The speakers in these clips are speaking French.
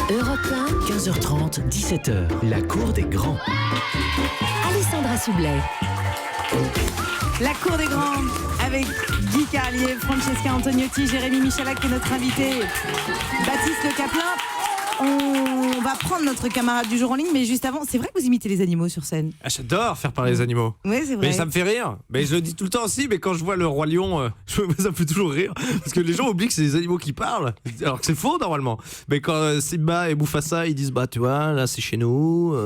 Europe 1, 15h30, 17h, la cour des grands. Alessandra Sublet. La cour des grands avec Guy Carlier, Francesca Antoniotti, Jérémy Michalak qui est notre invité, Baptiste Le Caplin. On va prendre notre camarade du jour en ligne, mais juste avant, c'est vrai que vous imitez les animaux sur scène? Ah, j'adore faire parler les animaux. Oui, c'est vrai. Mais ça me fait rire. Mais je le dis tout le temps aussi, mais quand je vois le roi lion, ça me fait toujours rire. Parce que les gens oublient que c'est des animaux qui parlent, alors que c'est faux normalement. Mais quand Simba et Mufasa, ils disent bah tu vois, là c'est chez nous,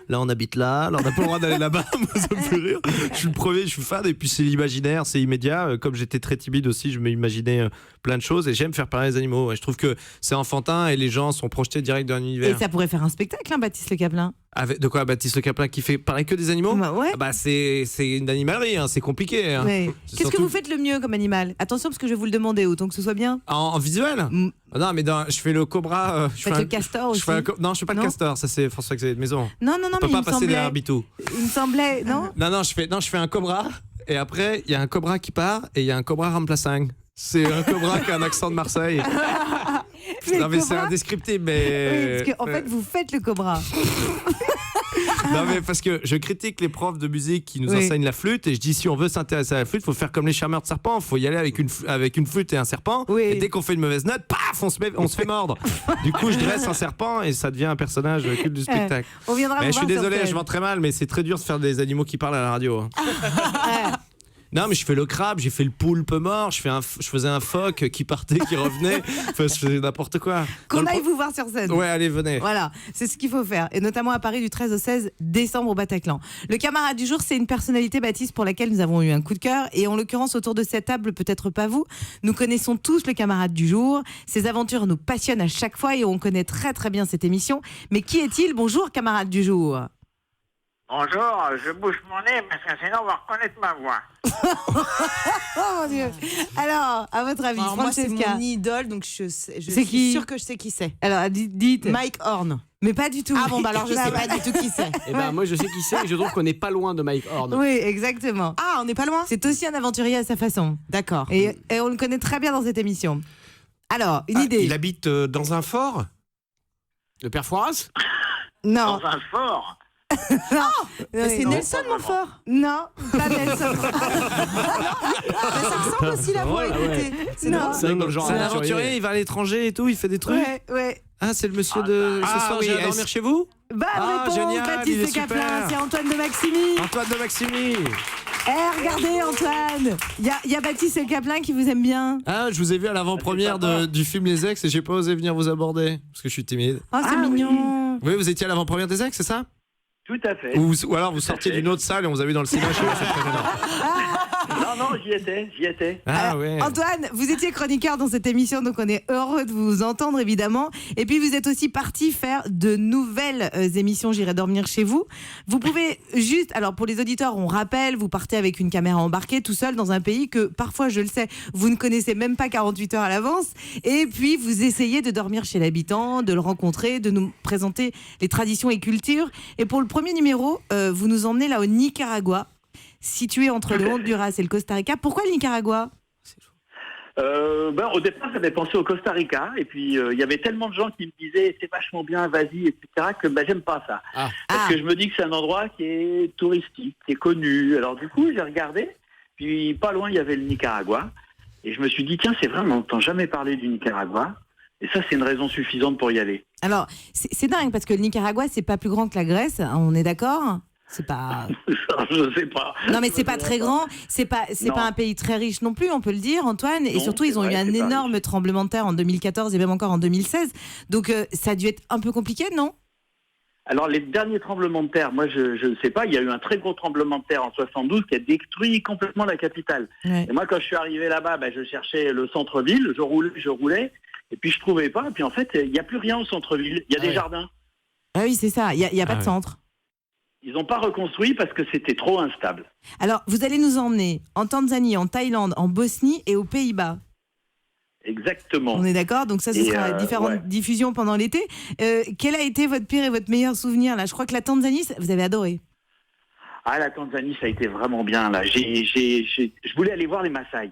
là on habite là on n'a pas le droit d'aller là-bas. Moi, ça me fait rire. Je suis le premier, je suis fan, et puis c'est l'imaginaire, c'est immédiat. Comme j'étais très timide aussi, je m'imaginais plein de choses, et j'aime faire parler les animaux. Et je trouve que c'est enfantin et les gens sont projetés direct dans un univers. Et ça pourrait faire un spectacle, hein, Baptiste Le Caplin. De quoi, Baptiste Le Caplin qui fait parler que des animaux? Bah ouais. Bah c'est une animalerie, hein, c'est compliqué. Hein. Ouais. C'est Qu'est-ce que surtout- vous faites le mieux comme animal? Attention, parce que je vais vous le demander, autant que ce soit bien. En visuel? Non, mais je fais le cobra. Je Faites le castor aussi. Non, je fais pas le Non. castor, ça c'est François-Xavier de Maison. Non, On mais peut il pas me passer semblait. derrière Bitou. Il me semblait, non? Non, je fais un cobra, et après il y a un cobra qui part, et il y a un cobra remplaçant. C'est un cobra qui a un accent de Marseille. Non, mais c'est cobra indescriptible, mais. Oui, parce qu'en fait, vous faites le cobra. Non, mais parce que je critique les profs de musique qui nous Oui. enseignent la flûte, et je dis si on veut s'intéresser à la flûte, il faut faire comme les charmeurs de serpents, il faut y aller avec une flûte et un serpent, Oui. et dès qu'on fait une mauvaise note, paf, on se fait mordre. Du coup, je dresse un serpent et ça devient un personnage culte du spectacle. On viendra Mais vous je suis voir sur désolé, scène. je vends très mal, mais c'est très dur de faire des animaux qui parlent à la radio. Hein. Non, mais je fais le crabe, j'ai fait le poulpe mort, je faisais un phoque qui partait, qui revenait. Enfin, je faisais n'importe quoi. Qu'on Dans le aille vous voir sur scène. Ouais, allez, venez. Voilà, c'est ce qu'il faut faire. Et notamment à Paris du 13 au 16 décembre au Bataclan. Le camarade du jour, c'est une personnalité, Baptiste, pour laquelle nous avons eu un coup de cœur. Et en l'occurrence, autour de cette table, peut-être pas vous, nous connaissons tous le camarade du jour. Ses aventures nous passionnent à chaque fois et on connaît très très bien cette émission. Mais qui est-il? Bonjour, camarade du jour. Bonjour, je bouge mon nez parce que sinon on va reconnaître ma voix. Oh mon Dieu. Alors, à votre avis, Alors, moi, c'est Francesca. mon idole, donc je C'est suis qui sûre que je sais qui c'est. Alors, dites. Mike Horn. Mais pas du tout. Ah bon, bah alors je sais pas du tout qui c'est. Eh ben, moi, je sais qui c'est et je trouve qu'on n'est pas loin de Mike Horn. Oui, exactement. Ah, on n'est pas loin. C'est aussi un aventurier à sa façon. D'accord. Et on le connaît très bien dans cette émission. Alors, une idée. Il habite dans un fort? Le père Fouras? Non. Dans un fort. C'est non. Nelson Montfort. Non, pas Nelson. Ça ressemble aussi la voix, drôle. écoutez. C'est Non. drôle. C'est vrai que dans le genre C'est un aventurier, il va à l'étranger et tout, il fait des trucs. Ouais. Ah, c'est le monsieur de ce soir, oui, j'ai à dormir chez vous? Bonne Ah, réponse, génial, il est Baptiste super. Caplin, c'est Antoine de Maximi. Antoine de Maximi. Regardez Antoine, il y a Baptiste Caplin qui vous aime bien. Ah, je vous ai vu à l'avant-première du film Les Ex et j'ai pas osé venir vous aborder parce que je suis timide. Oh, c'est mignon. Oui, vous étiez à l'avant-première des Ex, c'est ça? Tout à fait. Ou alors vous sortiez d'une autre salle et on vous a vu dans le cinéma chez vous, c'est très gênant. Non, j'y étais. Ah ouais. Antoine, vous étiez chroniqueur dans cette émission, donc on est heureux de vous entendre évidemment. Et puis vous êtes aussi parti faire de nouvelles émissions J'irai dormir chez vous. Vous pouvez juste, alors pour les auditeurs, on rappelle, vous partez avec une caméra embarquée tout seul dans un pays que parfois, je le sais, vous ne connaissez même pas 48 heures à l'avance. Et puis vous essayez de dormir chez l'habitant, de le rencontrer, de nous présenter les traditions et cultures. Et pour le premier numéro, vous nous emmenez là au Nicaragua, situé entre le Honduras et le Costa Rica. Pourquoi le Nicaragua? Au départ, j'avais pensé au Costa Rica, et puis il y avait tellement de gens qui me disaient c'est vachement bien, vas-y, etc., que j'aime pas ça. Parce que je me dis que c'est un endroit qui est touristique, qui est connu. Alors du coup, j'ai regardé, puis pas loin, il y avait le Nicaragua, et je me suis dit, tiens, c'est vrai, on n'entend jamais parler du Nicaragua, et ça, c'est une raison suffisante pour y aller. Alors, c'est dingue parce que le Nicaragua, c'est pas plus grand que la Grèce, hein, on est d'accord? C'est pas. Je sais pas. Non, mais c'est pas très grand. C'est pas un pays très riche non plus, on peut le dire, Antoine. Et Non, surtout, ils c'est ont vrai, eu un c'est pas énorme riche. tremblement de terre en 2014 et même encore en 2016. Donc, ça a dû être un peu compliqué, non? Alors, les derniers tremblements de terre, moi, je ne sais pas, il y a eu un très gros tremblement de terre en 72 qui a détruit complètement la capitale. Ouais. Et moi, quand je suis arrivé là-bas, je cherchais le centre-ville, je roulais, et puis je trouvais pas. Et puis en fait, il n'y a plus rien au centre-ville. Il y a des jardins. Ah oui, c'est ça. Il y a pas de centre. Ils n'ont pas reconstruit parce que c'était trop instable. Alors, vous allez nous emmener en Tanzanie, en Thaïlande, en Bosnie et aux Pays-Bas. Exactement. On est d'accord? Donc ça, ce Et, sera différentes diffusions pendant l'été. Quel a été votre pire et votre meilleur souvenir là? Je crois que la Tanzanie, vous avez adoré. Ah, la Tanzanie, ça a été vraiment bien là. Je voulais aller voir les Maasai.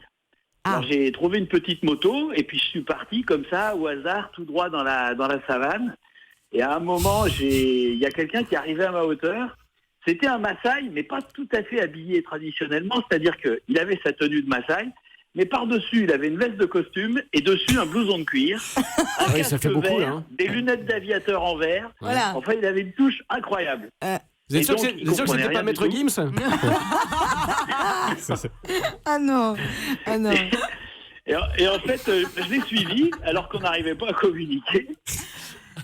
Ah. Alors j'ai trouvé une petite moto et puis je suis parti comme ça au hasard tout droit dans la savane. Et à un moment, il y a quelqu'un qui est arrivé à ma hauteur. C'était un Maasai, mais pas tout à fait habillé traditionnellement. C'est-à-dire qu'il avait sa tenue de Maasai, mais par-dessus, il avait une veste de costume et dessus un blouson de cuir, un Oui, casque ça fait beaucoup, vert, hein. des lunettes d'aviateur en verre. Voilà. Enfin, il avait une touche incroyable. Vous êtes Et sûr donc, que il vous êtes sûr que comprenait c'était pas rien du Maître tout. Gims? Ah non. Ah non. Et en fait, je l'ai suivi alors qu'on n'arrivait pas à communiquer.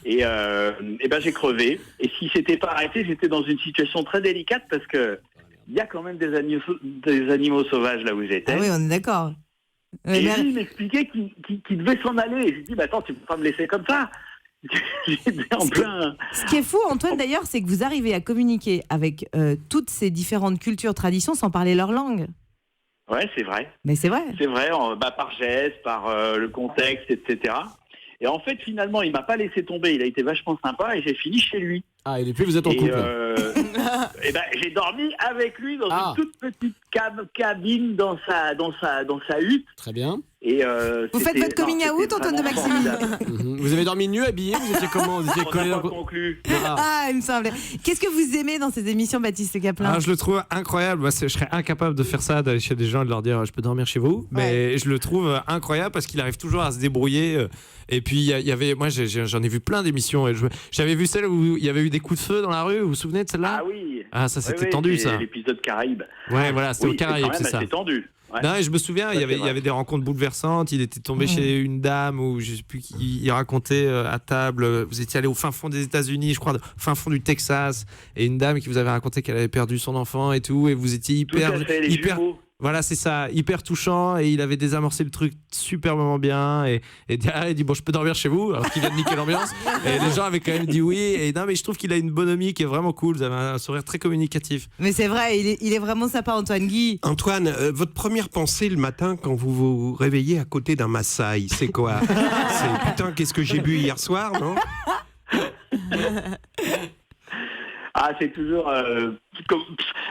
Et ben j'ai crevé. Et si c'était pas arrêté, j'étais dans une situation très délicate parce que il y a quand même des animaux sauvages là où j'étais. Ah oui, on est d'accord. Et lui, il m'expliquait qu'il devait s'en aller. Et j'ai dit, attends, tu peux pas me laisser comme ça. J'étais en plein. Ce qui est fou, Antoine, d'ailleurs, c'est que vous arrivez à communiquer avec toutes ces différentes cultures, traditions, sans parler leur langue. Ouais, c'est vrai. Mais c'est vrai. C'est vrai, par geste, par le contexte, etc. Et en fait, finalement, il m'a pas laissé tomber. Il a été vachement sympa et j'ai fini chez lui. Ah, et depuis, vous êtes en Et, couple. et ben, j'ai dormi avec lui dans Ah. une toute petite cabine dans sa hutte. Très bien. Et Vous faites votre coming out, Antoine de Maximi. Vous avez dormi nu, habillé? Vous étiez comment? Vous étiez On collé n'a dans... pas conclu. Ah. Ah, il me semblait. Qu'est-ce que vous aimez dans ces émissions, Baptiste Caplin? Ah, je le trouve incroyable. Moi, je serais incapable de faire ça, d'aller chez des gens et de leur dire je peux dormir chez vous. Mais je le trouve incroyable parce qu'il arrive toujours à se débrouiller. Et puis, il y avait, moi, j'en ai vu plein d'émissions. J'avais vu celle où il y avait eu des coups de feu dans la rue. Vous vous souvenez de celle-là? Ah oui. Ah, ça, c'était Oui, tendu, c'est ça. l'épisode Caraïbes. Ouais, voilà, c'était Oui, aux Caraïbes, quand même c'est ça. assez tendu. Ouais. Non, et je me souviens, il y c'est avait vrai. des rencontres bouleversantes. Il était tombé chez une dame où je sais plus qui il racontait à table. Vous étiez allé au fin fond des États-Unis, je crois, au fin fond du Texas, et une dame qui vous avait raconté qu'elle avait perdu son enfant et tout, et vous étiez Tout à fait, les jumeaux. voilà, c'est ça, hyper touchant, et il avait désamorcé le truc superbement bien, et derrière il dit bon, je peux dormir chez vous, alors qu'il vient de niquer l'ambiance, et les gens avaient quand même dit oui, et non, mais je trouve qu'il a une bonhomie qui est vraiment cool, vous avez un sourire très communicatif. Mais c'est vrai, il est vraiment sympa, Antoine. Guy. Antoine, votre première pensée le matin quand vous vous réveillez à côté d'un Maasai, c'est quoi? C'est putain, qu'est-ce que j'ai bu hier soir, non? Ah, c'est toujours.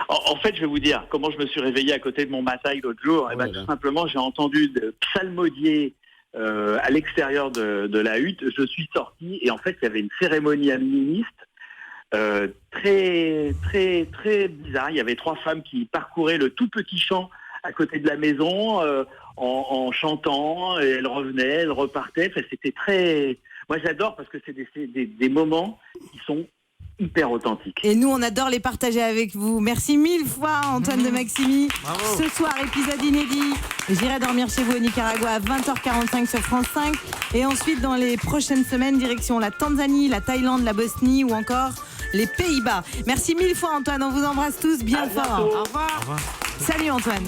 En fait, je vais vous dire comment je me suis réveillé à côté de mon Maasai l'autre jour. Tout simplement, j'ai entendu psalmodier à l'extérieur de la hutte. Je suis sorti et en fait, il y avait une cérémonie animiste très, très, très bizarre. Il y avait 3 femmes qui parcouraient le tout petit champ à côté de la maison en chantant. Et elles revenaient, elles repartaient. Enfin, c'était très. Moi, j'adore parce que c'est des moments qui sont hyper authentique. Et nous, on adore les partager avec vous. Merci 1000 fois, Antoine de Maximi. Bravo. Ce soir, épisode inédit. J'irai dormir chez vous au Nicaragua à 20h45 sur France 5. Et ensuite, dans les prochaines semaines, direction la Tanzanie, la Thaïlande, la Bosnie ou encore les Pays-Bas. Merci 1000 fois, Antoine. On vous embrasse tous bien À fort. bientôt. Au revoir. Salut, Antoine.